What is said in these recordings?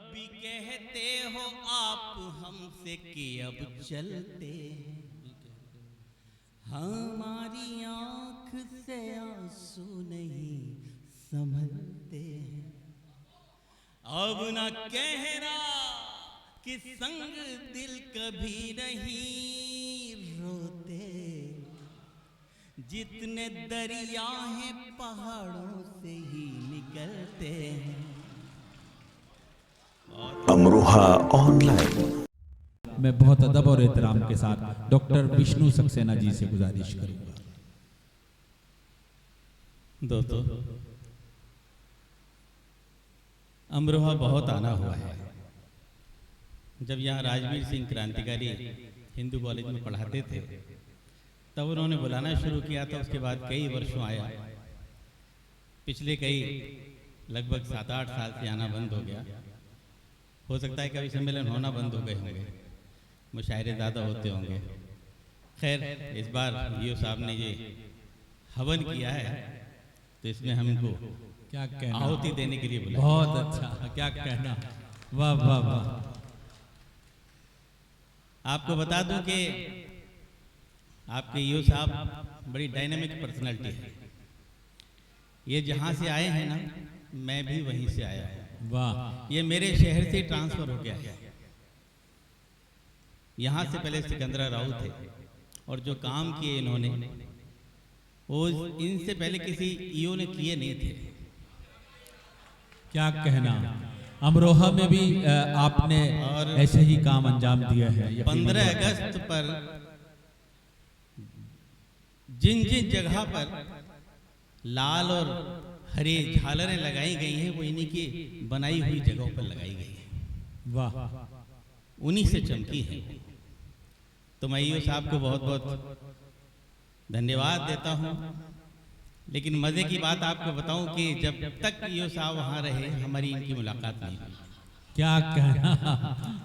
कभी कहते हो आप हमसे कि अब चलते हैं, हमारी आंख से आंसू नहीं संभलते हैं। अब न कहना कि संग दिल कभी नहीं रोते, जितने दरिया हैं पहाड़ों से ही निकलते हैं। अमरोहा ऑनलाइन। मैं बहुत अदब और एहतराम के साथ डॉक्टर विष्णु सक्सेना जी से गुजारिश करूंगा। दोस्तों, अमरोहा बहुत आना हुआ है। जब यहाँ राजवीर सिंह क्रांतिकारी हिंदू कॉलेज में पढ़ाते थे तब उन्होंने बुलाना शुरू किया था। उसके बाद कई वर्षों आया, पिछले कई लगभग 7-8 साल से आना बंद हो गया। हो सकता है कभी सम्मेलन होना बंद हो गए होंगे, मुशायरे ज़्यादा होते होंगे। खैर, इस बार ईओ साहब ने ये हवन किया है तो इसमें हमको क्या कहना, आहुति देने के लिए बुलाया। बहुत अच्छा, क्या कहना, वाह वाह वाह। आपको बता दूं कि आपके ईओ साहब बड़ी डायनामिक पर्सनालिटी है। ये जहाँ से आए हैं ना, मैं भी वहीं से आया हूँ। वाह, ये मेरे शहर से ट्रांसफर हो गया है। यहाँ से पहले सिकंदरा राव थे और जो काम किए इन्होंने वो इनसे पहले किसी ईओ ने किए नहीं थे। क्या कहना। अमरोहा में भी आपने और ऐसे ही काम अंजाम दिया है। 15 अगस्त पर जिन जिन जगह पर लाल और हरी झालरें लगाई गई हैं वो इन्हीं की बनाई हुई जगहों पर लगाई गई हैं, वाह, उन्हीं से चमकी है। तो मैं ईओ साहब को बहुत बहुत धन्यवाद देता हूँ। लेकिन मज़े की बात आपको बताऊं कि जब तक ईओ साहब वहाँ रहे हमारी इनकी मुलाकात नहीं हुई। क्या कहना,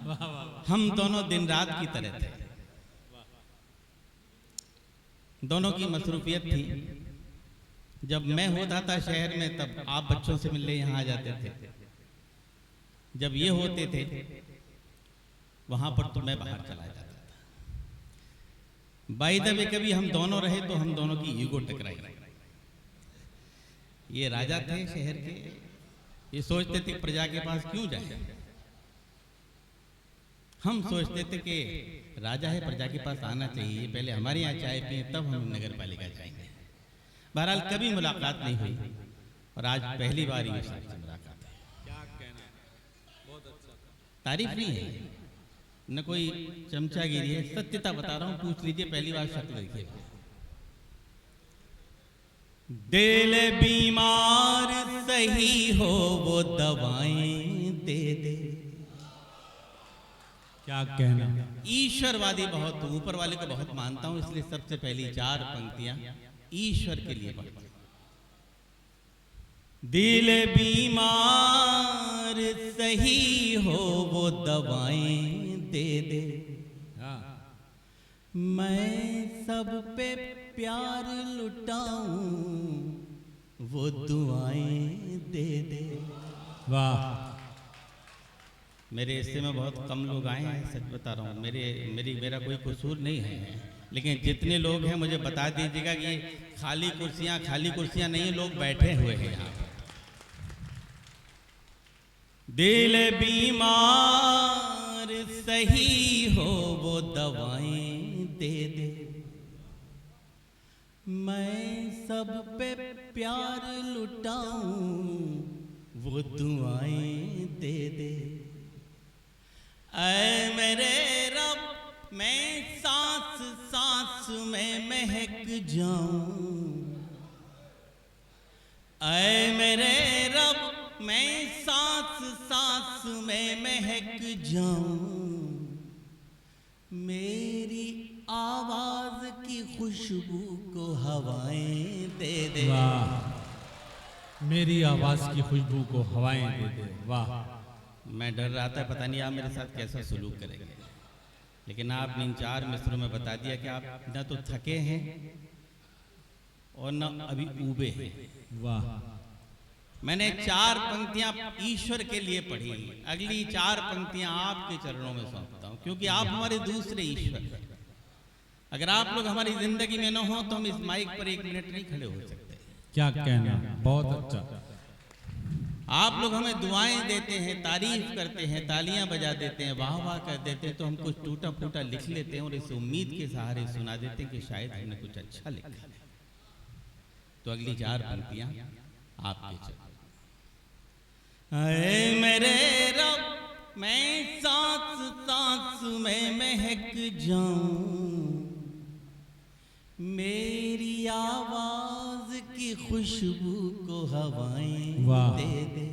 वाह वाह। हम दोनों दिन रात की तरह थे, दोनों की मसरूफियत थी। जब मैं होता था शहर में तब आप बच्चों से मिलने यहाँ आ जाते थे। जब ये होते थे वहाँ पर तो मैं बाहर चला जाता था। बाय द वे कभी हम दोनों रहे तो हम दोनों की ईगो टकराई। ये राजा थे शहर के, ये सोचते थे प्रजा के पास क्यों जाए। हम सोचते थे कि राजा है, प्रजा के पास आना चाहिए, पहले हमारे यहाँ चाय पिए तब हम नगर पालिका जाएंगे। बहरहाल कभी मुलाकात नहीं हुई और आज पहली बार ये सबसे मुलाकात है। क्या कहना, बहुत अच्छा। तारीफ नहीं है, न कोई चमचागिरी है, सत्यता बता रहा हूँ। पूछ लीजिए, पहली बार शक्ल देखिए। दिल बीमार सही हो वो दवाएं दे दे। क्या कहना, ईश्वरवादी बहुत हूं, ऊपर वाले को बहुत मानता हूं, इसलिए सबसे पहली 4 पंक्तियां ईश्वर के लिए पढ़ता हूं। दिल बीमार सही हो वो दवाएं दे दे, मैं सब पे प्यार लुटाऊं वो दुआएं दे दे। वाह। मेरे हिस्से में बहुत कम लोग आए हैं, सच बता रहा हूँ। मेरा कोई कसूर नहीं है, लेकिन जितने लोग हैं मुझे बता दीजिएगा कि खाली कुर्सियां नहीं है, लोग बैठे हुए हैं यहाँ। दिल बीमार सही हो वो दवाएं दे दे, मैं सब पे प्यार लुटाऊं वो दुआएं दे दे। ऐ मेरे रब मैं सांस सांस में महक जाऊं, ऐ मेरे रब मैं सांस सांस में महक जाऊं, मेरी आवाज की खुशबू को हवाएं दे दे। वाह, मेरी आवाज की खुशबू को हवाएं दे दे। वाह। मैं डर रहा था पता नहीं आप मेरे साथ कैसा सलूक करेंगे, लेकिन आपने इन 4 मिसरों में बता दिया कि आप न तो थके हैं और न अभी ऊबे हैं। वाह, मैंने 4 पंक्तियां ईश्वर के लिए पढ़ी, अगली 4 पंक्तियां आपके चरणों में सौंपता हूं, क्योंकि आप हमारे दूसरे ईश्वर हैं। अगर आप लोग हमारी जिंदगी में न हो तो हम इस माइक पर 1 मिनट नहीं खड़े हो सकते। क्या कहना, बहुत अच्छा। आप लोग हमें दुआएं देते हैं, तारीफ करते हैं, तालियां बजा देते हैं, वाह वाह कर देते हैं, तो हम कुछ टूटा फूटा लिख लेते हैं और इस उम्मीद के सहारे सुना देते हैं कि शायद हमने कुछ अच्छा लिखा है। तो अगली 4 पंक्तियां आपके चरणों। ऐ मेरे रब, मैं सांस सांस में महक जाऊं, मेरी आवाज की खुशबू को हवाएं दे दे।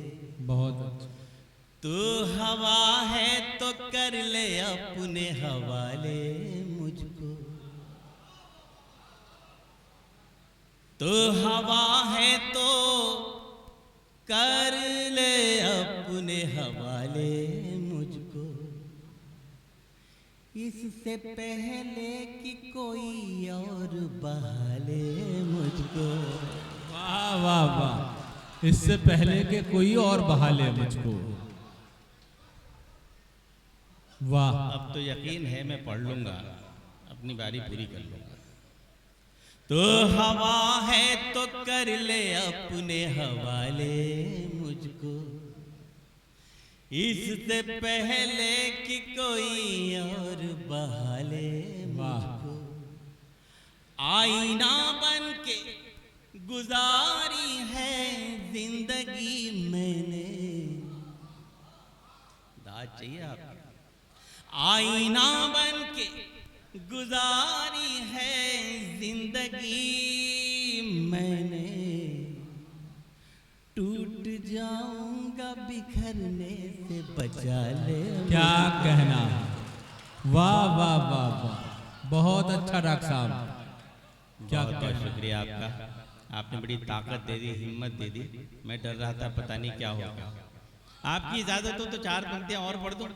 बहुत अच्छा। तू हवा है तो कर ले अपने हवाले मुझको, तू हवा है तो कर ले अपने हवाले मुझको, इससे पहले कि कोई और बहाले मुझको। वाह वाह वाह, इससे पहले के कोई और बहा ले मुझको। वाह। अब तो यकीन है मैं पढ़ लूंगा, अपनी बारी पूरी कर लूंगा। तो हवा है तो कर ले अपने हवाले मुझको, इससे पहले कि कोई और बहाले मुझको। आईना बन के गुजारी है जिंदगी मैंने, दाद चाहिए आपको। आईना बन के गुजारी है जिंदगी मैंने, टूट जाऊंगा बिखरने से बचा ले। क्या कहना, वाह वाह वाह वाह, बहुत अच्छा डॉक्टर साहब। क्या बहुत शुक्रिया आपका, आपने बड़ी ताकत दे दी, हिम्मत दे दी। मैं डर रहा था पता नहीं क्या होगा। आपकी इजाजत हो तो 4 पंक्तियां और पढ़ दूं,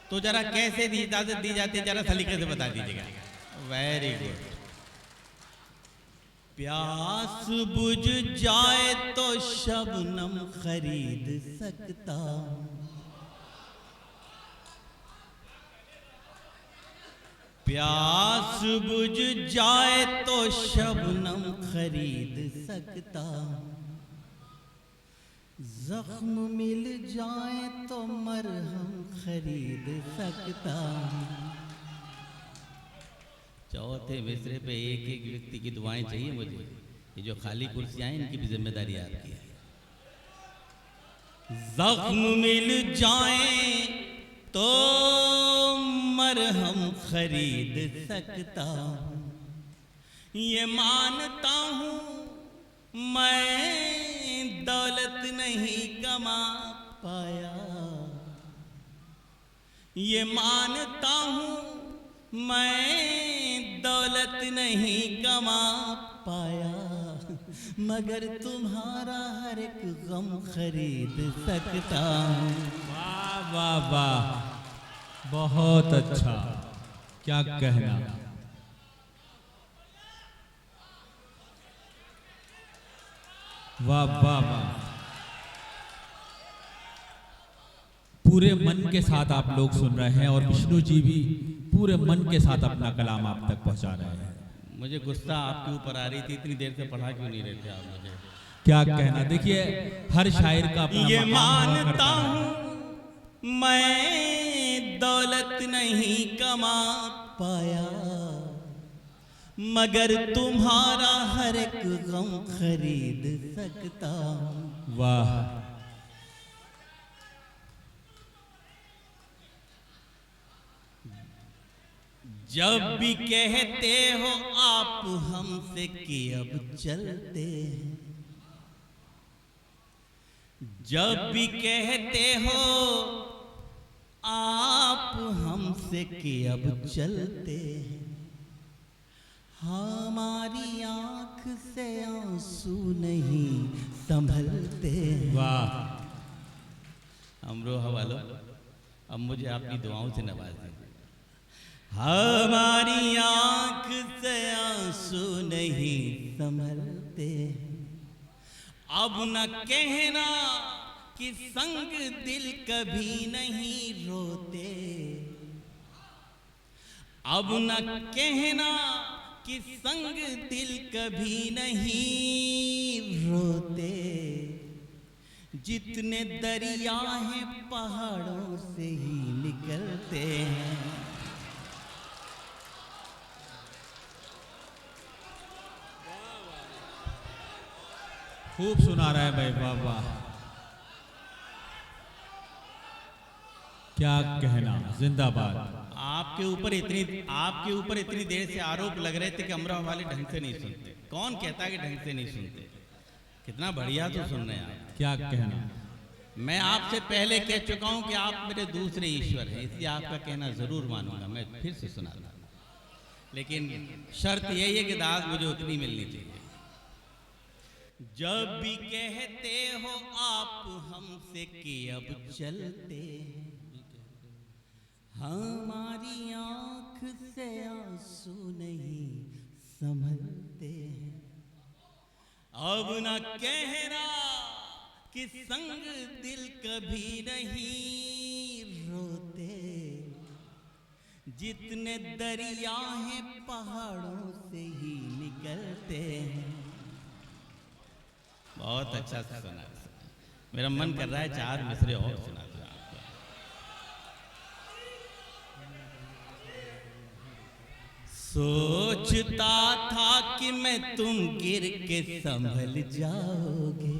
तो जरा कैसे इजाजत दी जाती है जरा सलीके से बता दीजिएगा। Very good. प्यास बुझ जाए तो शबनम खरीद सकता हूं, प्यास बुझ जाए तो शबनम खरीद सकता हूं, जख्म मिल जाए तो मरहम खरीद सकता हूं। चौथे मिसरे पे एक एक व्यक्ति की दुआएं चाहिए मुझे। ये जो खाली कुर्सियां हैं इनकी भी जिम्मेदारी आपकी है। जख्म मिल जाए तो मरहम खरीद सकता हूं, ये मानता हूं मैं दौलत नहीं कमा पाया, ये मानता हूं मैं दौलत नहीं कमा पाया, मगर तुम्हारा हर एक गम खरीद सकता हूं। वाह वाह वाह, बहुत अच्छा। क्या कहना, वाह वाह वाह। पूरे मन के साथ आप लोग सुन रहे हैं और विष्णु जी भी पूरे मन के साथ अपना कलाम आप तक पहुंचा रहे हैं। मुझे गुस्सा आपके ऊपर आ रही थी, इतनी देर से पढ़ा क्यों नहीं रहे थे आप मुझे? क्या कहना, देखिए हर शायर का अपना ये मकाम हुआ मानता करता है। हूं मैं दौलत नहीं कमा पाया, मगर तुम्हारा हर एक गम खरीद सकता हूं। वाह। जब भी कहते हो आप हमसे कि अब चलते हैं, जब भी कहते हो आप हमसे कि अब चलते हैं, हमारी आंख से आंसू नहीं संभलते। वाह। अमरोहा वालों, अब मुझे आपकी दुआओं से नवाज दीजिए। हमारी आंख से आंसू नहीं संभलते, अब न कहना कि संग दिल कभी नहीं रोते, अब न कहना कि संग दिल कभी नहीं रोते, जितने दरिया हैं पहाड़ों से ही निकलते हैं। खूब सुना रहा है भाई, वाह वाह, क्या कहना, जिंदाबाद। आपके ऊपर इतनी देर से आरोप लग रहे थे कि अमरोहा वाले ढंग से नहीं सुनते। कौन कहता है कि ढंग से नहीं सुनते? कितना बढ़िया तो सुन रहे हैं आप। क्या कहना। मैं आपसे पहले कह चुका हूं कि आप मेरे दूसरे ईश्वर हैं, इसलिए आपका कहना जरूर मानूंगा। मैं फिर से सुनाता, लेकिन शर्त यही है कि दाद मुझे उतनी मिलनी चाहिए। जब भी कहते हो आप हमसे कि अब चलते हैं, हमारी आंख से आंसू नहीं संभलते हैं। अब न कहना कि संग दिल कभी नहीं रोते, जितने दरिया हैं पहाड़ों से ही निकलते हैं। बहुत अच्छा सुना, मेरा मन कर रहा है 4 मिसरे और सुना दूं आपको। सोचता था कि मैं तुम गिर के संभल जाओगे,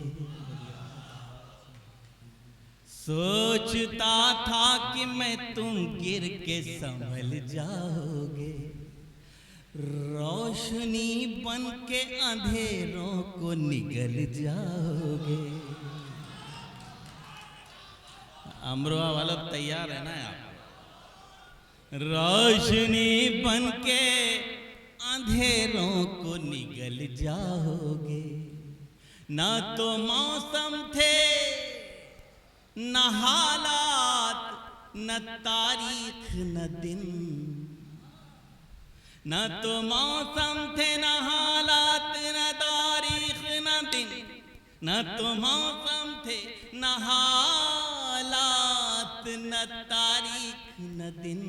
सोचता था कि मैं तुम गिर के संभल जाओगे, रोशनी बन के अंधेरों को निगल जाओगे। अमरोहा वाला तैयार है ना आप? रोशनी बन के अंधेरों को निगल जाओगे। ना तो मौसम थे, न हालात, न तारीख, न दिन, न तो मौसम थे, न हालात, न तारीख, न दिन, न तो मौसम थे, न हालात, न तारीख, न दिन।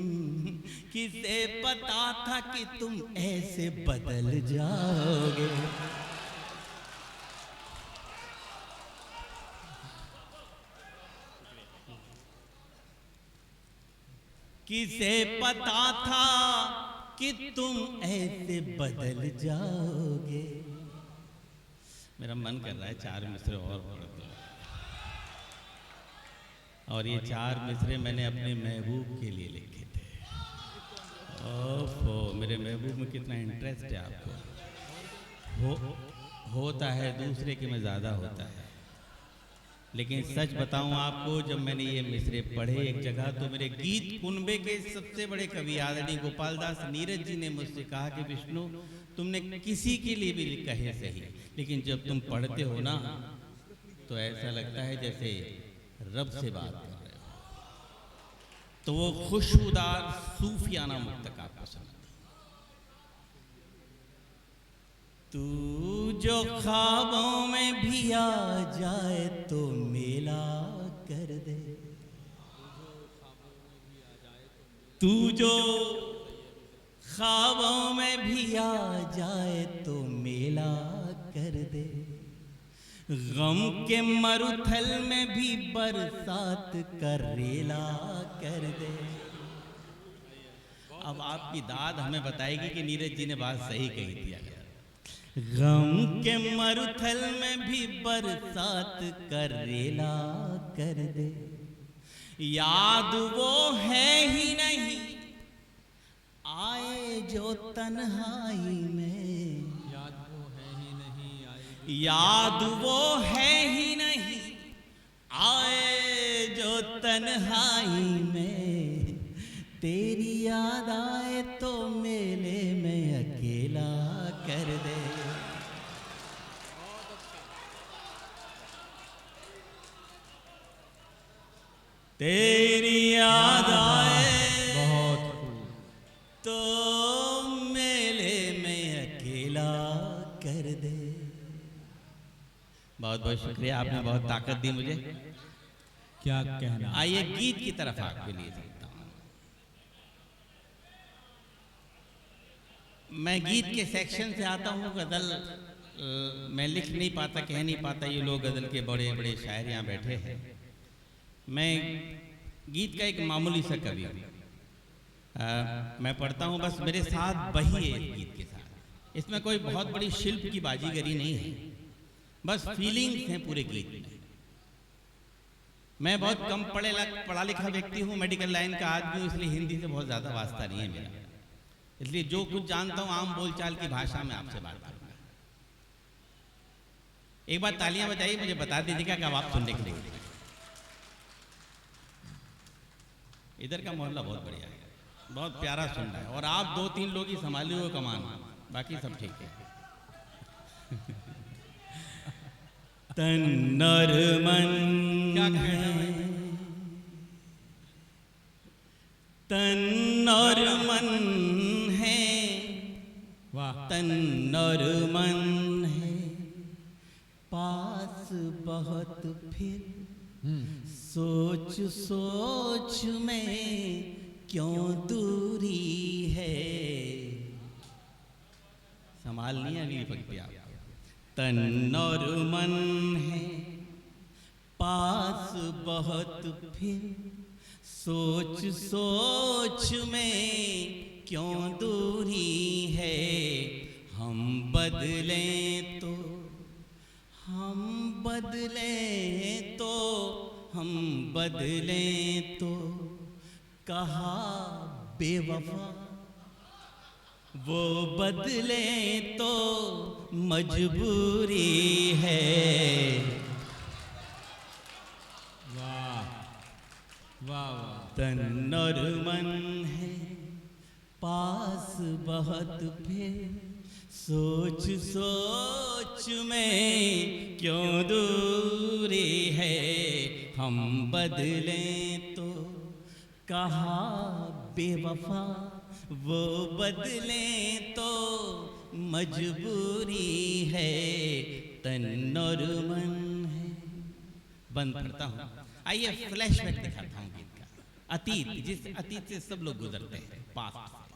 किसे पता था कि तुम ऐसे बदल जाओगे। किसे पता था कि तुम ऐसे बदल जाओगे। मेरा मन कर रहा है 4 मिसरे और पढ़ दो। और ये 4 मिसरे मैंने अपने महबूब के लिए लिखे थे। ओफो, मेरे महबूब में कितना इंटरेस्ट है आपको। होता है दूसरे के में ज़्यादा होता है, लेकिन सच बताऊं आपको, जब मैंने ये मिसरे पढ़े एक जगह, तो मेरे गीत कुनबे के सबसे बड़े कवि आदरणीय गोपाल दास नीरज जी ने मुझसे कहा कि विष्णु, तुमने किसी के लिए भी कहे सही, लेकिन जब तुम पढ़ते हो ना तो ऐसा लगता है जैसे रब से बात कर रहे हो। तो वो खुशबूदार सूफियाना मुक्तक आपको सुना। तू जो ख्वाबों में भी आ जाए तो मेला कर दे, तू जो ख्वाबों में भी आ जाए तो मेला कर दे, गम के मरुथल में भी बरसात कर रेला कर दे। अब आपकी दाद हमें बताएगी कि नीरज जी ने बात सही कही थी। अगर गम के मरुथल में भी बरसात कर रेला कर दे, याद वो है ही नहीं आए जो तन्हाई में, याद वो है ही नहीं आए, याद वो है ही नहीं आए जो तन्हाई में, तेरी याद आए तो मेले में अकेला कर दे। तेरी याद आए बहुत खूब। तो मेले में अकेला कर दे। बहुत बहुत बहुत शुक्रिया, आपने बहुत ताकत दी मुझे। क्या कहना। आइए गीत की तरफ आपके लिए चलता हूं। मैं गीत के सेक्शन से आता हूँ। गजल मैं लिख नहीं पाता, कह नहीं पाता, ये लोग गजल के बड़े बड़े शायर यहाँ बैठे हैं। मैं गीत का एक मामूली सा कवि हूँ। मैं पढ़ता हूँ, बस मेरे साथ बहिए इस गीत के साथ। इसमें कोई बहुत बड़ी शिल्प की बाजीगरी नहीं है, बस फीलिंग्स हैं पूरे गीत में। मैं बहुत कम पढ़ा लिखा व्यक्ति हूँ, मेडिकल लाइन का आदमी हूँ, इसलिए हिंदी से बहुत ज़्यादा वास्ता नहीं है मेरा। इसलिए जो कुछ जानता हूँ आम बोलचाल की भाषा में आपसे बात करूँगा। एक बार तालियां बजाइए, मुझे बता दीजिएगा कब आप सुनने के लिए। इधर का मोहल्ला बहुत बढ़िया है, बहुत प्यारा सुन रहा है, और आप 2-3 लोग ही संभाले हुए कमान, बाकी सब ठीक है। तन और मन क्या कहना है? तन और मन है, वाह। तन और मन है, पास बहुत फिर सोच सोच में क्यों दूरी है। संभालनी है अगली पंक्ति आप। तन और मन है, पास बहुत फिर सोच सोच में क्यों दूरी है। हम बदलें तो हम बदलें तो हम बदलें तो कहा बेवफा, वो बदले तो मजबूरी है। वाह वाह वाह। तन और मन है, पास बहुत फिर सोच सोच में क्यों दूरी है। हम बदलें तो कहा बेवफा, वो बदले तो मजबूरी है। तन और मन है। बंद करता हूँ। आइए फ्लैशबैक दिखाता हूँ गीत का। अतीत, जिस अतीत से सब लोग गुजरते हैं, पास्ट से।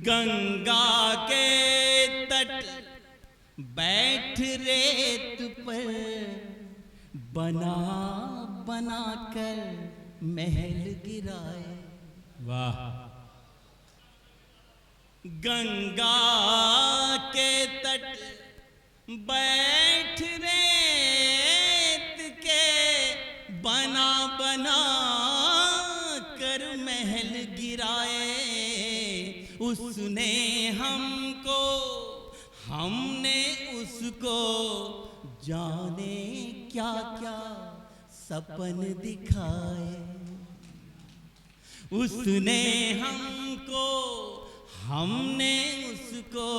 गंगा के तट बैठ रेत पर बना बना कर महल गिराए। वाह। गंगा के तट बैठ रेत के बना बना कर महल गिराए। उसने हमको, हमने उसको, जाने क्या क्या सपन दिखाए। उसने हमको, हमने उसको,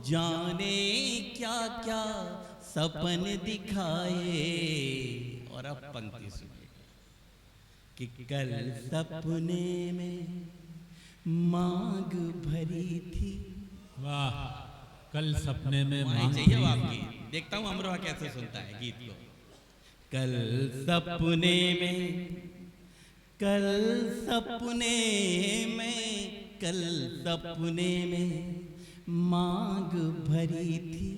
जाने क्या क्या सपन दिखाए। और अब पंक्ति सुनिए कि कल सपने में मांग भरी थी। वाह। कल सपने में वहीं मांग चाहिए भरी आपकी। देखता हूँ अमरोहा कैसे सुनता है गीत को। कल सपने में, कल सपने में, कल सपने में मांग भरी थी।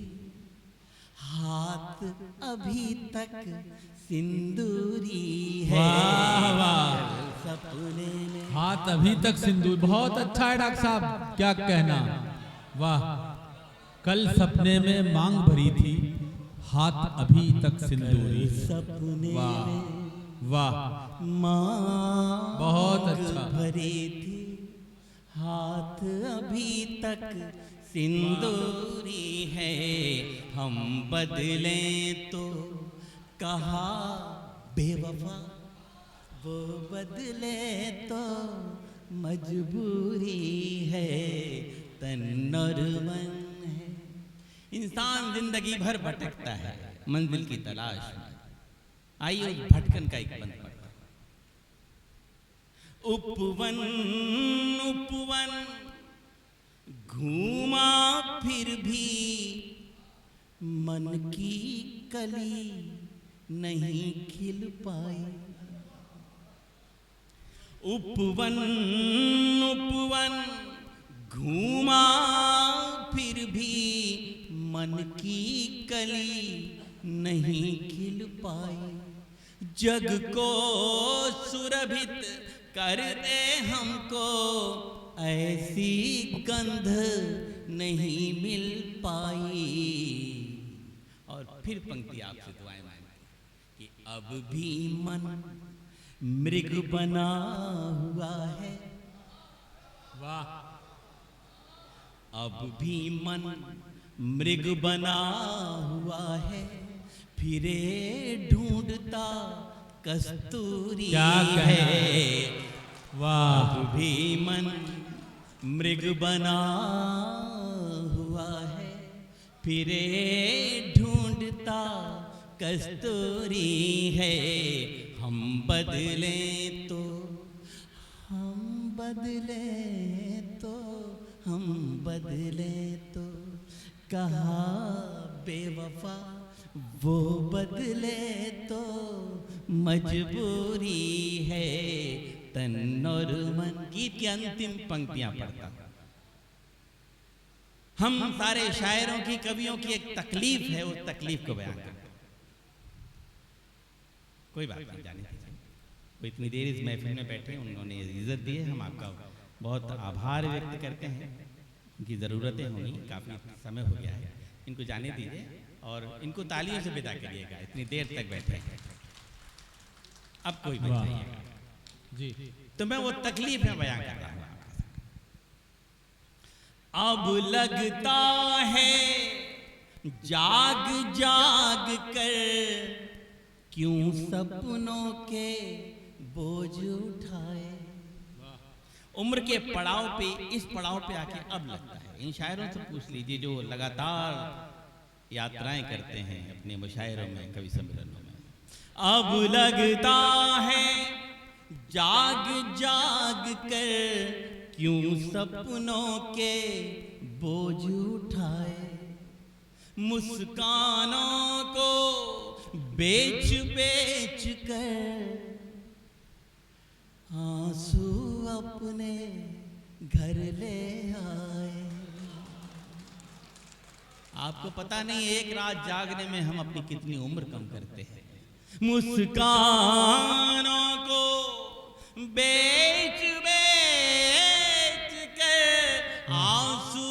हाथ अभी तक सिंदूरी है। वाह वाह। कल सपने में, हाथ अभी तक सिंदूर। बहुत अच्छा है डॉक्टर साहब, क्या कहना। वाह। कल सपने में मांग भरी थी, हाथ अभी तक सिंदूरी। सपने वाह में वाह। मांग बहुत अच्छा। भरी थी, हाथ अभी तक सिंदूरी है। हम बदलें तो कहा बेवफा, वो बदले तो मजबूरी है। तन और मन है। इंसान जिंदगी भर भटकता है मंजिल की तलाश में। आइए उस भटकन का एक बंद पड़ता। उपवन उपवन घूमा फिर भी मन की कली नहीं खिल पाई। उपवन उपवन घूमा फिर भी मन की कली नहीं खिल पाई। जग को सुरभित कर दे हमको ऐसी गंध नहीं मिल पाई। और फिर पंक्ति आपसे दुआएं मांगती कि अब भी मन मृग बना हुआ है। वाह। अब भी मन मृग बना हुआ है, फिरे ढूंढता कस्तूरी क्या है। वाह। अब भी मन मृग बना हुआ है, फिरे ढूंढता कस्तूरी है। हम बदले तो हम बदले तो हम बदले तो कहा बेवफा वो बदले तो मजबूरी है। तन और मन। गीत की अंतिम पंक्तियां पढ़ता हूं। हम सारे शायरों की कवियों की एक तकलीफ है, उस तकलीफ को बयान करते। कोई बात नहीं, जाने दीजिए। वो इतनी देर इस महफिल में बैठे, उन्होंने इज्जत दी है, हम आपका बहुत आभार व्यक्त करते हैं। उनकी ज़रूरतें होंगी, काफ़ी समय हो गया है, इनको जाने दीजिए और इनको तालियों से विदा करिएगा, इतनी देर तक बैठे हैं। अब कोई बात नहीं है जी। तो मैं वो तकलीफ में बयान कर रहा हूँ। अब लगता है जाग जाग कर क्यों सपनों के बोझ उठाए। उम्र के पड़ाव पे, इस पड़ाव पे आके अब लगता है। इन शायरों से पूछ लीजिए जो लगातार यात्राएं करते हैं अपने मुशायरों में, कवि सम्मेलनों में। अब लगता है जाग जाग कर क्यों सपनों के बोझ उठाए। मुस्कानों को बेच बेच कर आंसू अपने घर ले आए। आपको पता नहीं एक रात जागने में हम अपनी कितनी उम्र कम करते हैं। मुस्कानों को बेच बेच कर आंसू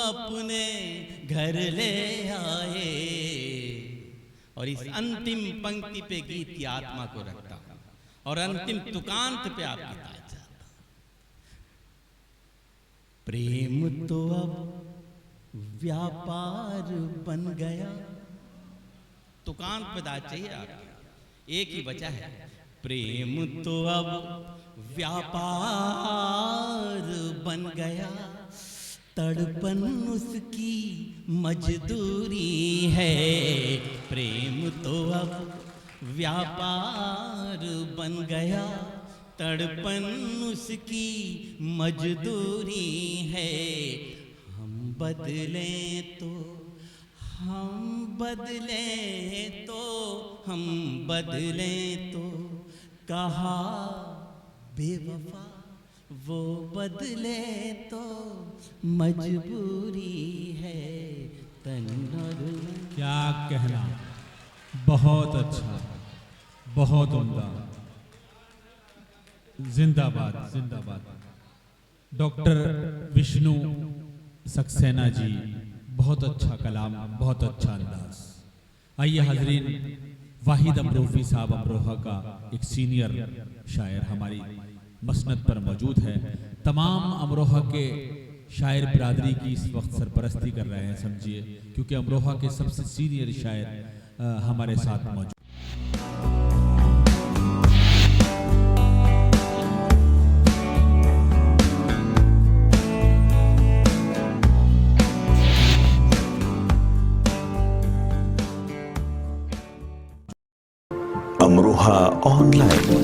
अपने घर ले आए। और इस अंतिम पंक्ति पे गीत की आत्मा को रखता हूं और अंतिम तुकांत पे आपकी ताज जाता हूं। प्रेम तो अब व्यापार बन गया। तुकांत पे दाज चाहिए आपको, एक ही बचा है। प्रेम तो अब व्यापार बन गया, तड़पन उसकी मजदूरी है। प्रेम तो अब व्यापार बन गया, तड़पन उसकी मजदूरी है। हम बदलें तो हम बदलें तो हम बदलें तो कहा बेवफा वो बदले तो मजबूरी है। तन और मन। क्या कहना, बहुत अच्छा, बहुत उम्दा। जिंदाबाद जिंदाबाद। डॉक्टर विष्णु सक्सेना जी, बहुत अच्छा कलाम, बहुत अच्छा अंदाज। आइए हाजरीन, वाहिद अमरोही साहब अमरोहा का एक सीनियर शायर हमारी मसनद पर मौजूद है। तमाम अमरोहा के शायर बिरादरी की इस वक्त सरपरस्ती कर रहे हैं, समझिए, क्योंकि अमरोहा के सबसे सीनियर शायर हमारे साथ मौजूद। अमरोहा ऑनलाइन।